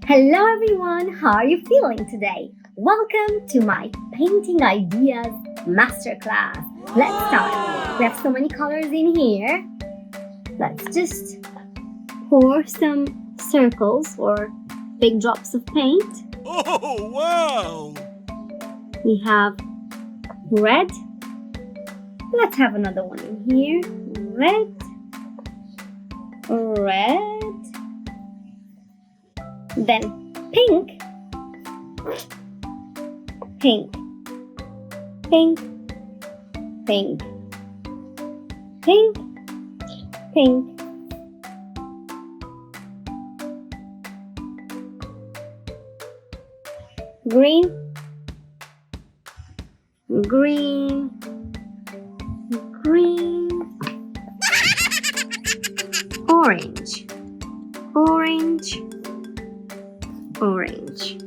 Hello everyone, how are you feeling today? Welcome to my Painting Ideas Masterclass. Let's start. We have so many colors in here. Let's just pour some circles or big drops of paint. Oh, wow! We have red. Let's have another one in here. Red. Then pink. Pink. Pink. Pink. Pink. Pink. Green. Green. Green. Orange. Orange. Orange.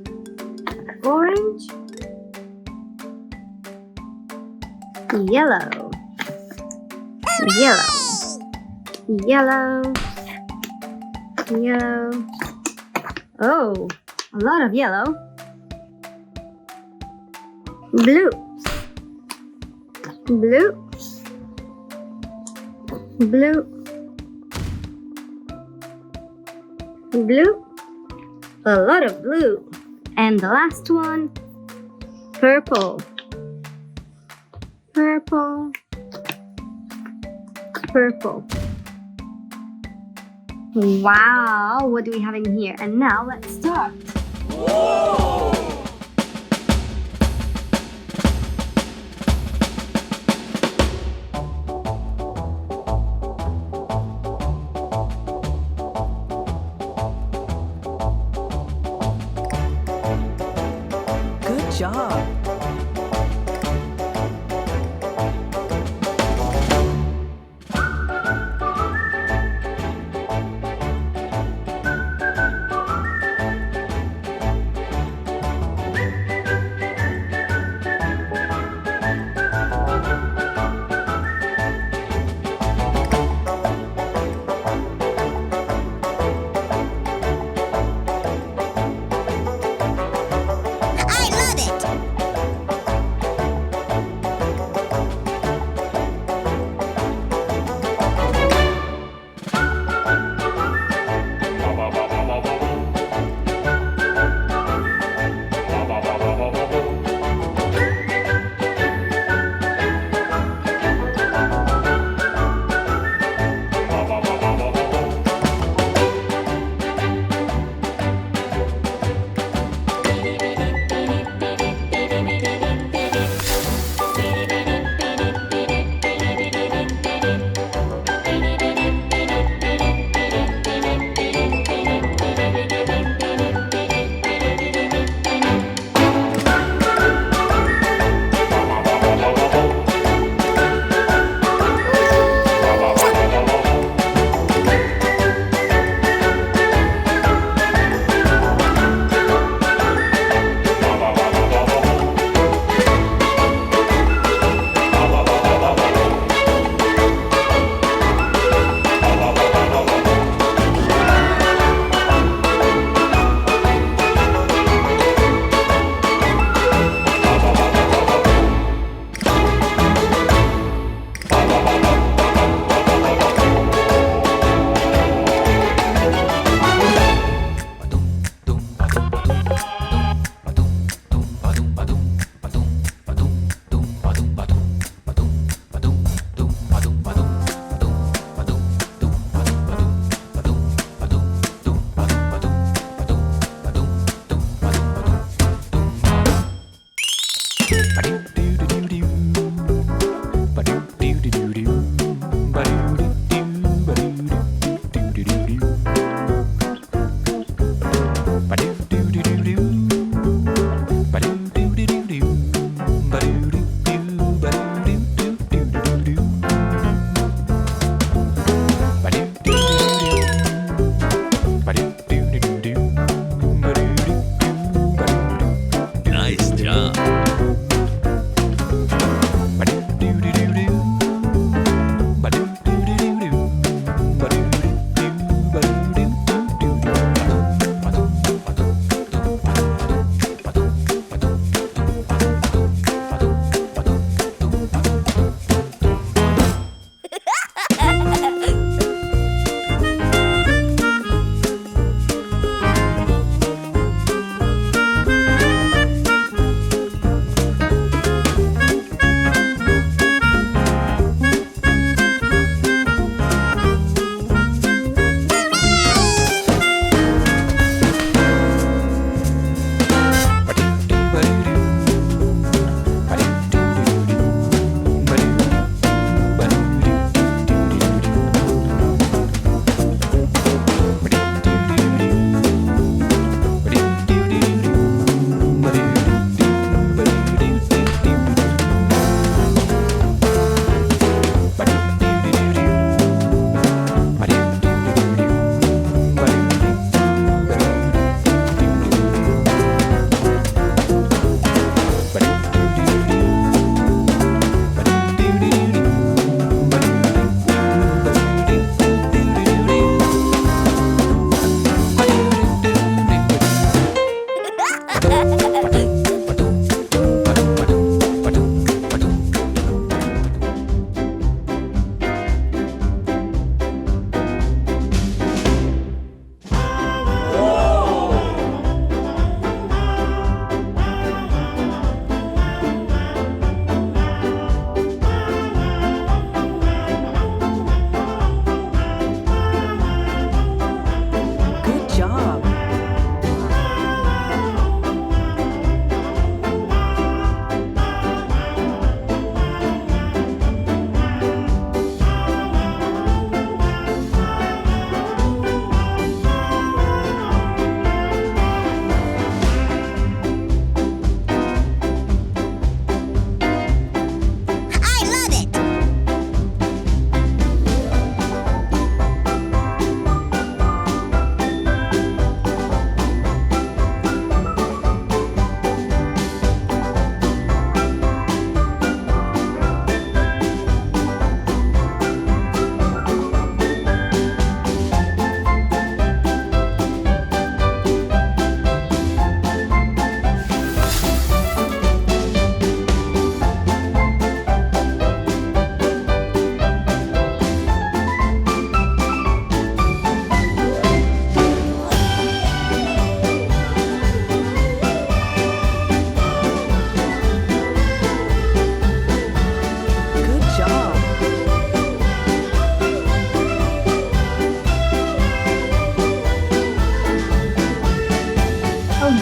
Orange. Yellow. Yellow. Yellow. Yellow. Oh, a lot of yellow. Blue. Blue. Blue. Blue. A lot of blue. And the last one, purple. Purple. Purple. Wow, what do we have in here? And now let's start. Whoa! Good job.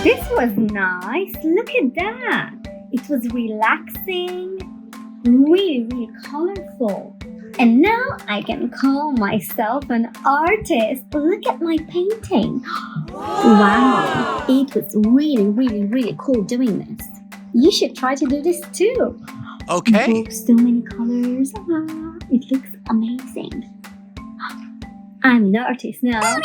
This was nice. Look at that. It was relaxing, really colorful. And now I can call myself an artist. Look at my painting. Wow, it was really cool doing this. You should try to do this too. Okay. Oh, so many colors. It looks amazing. I'm an artist now.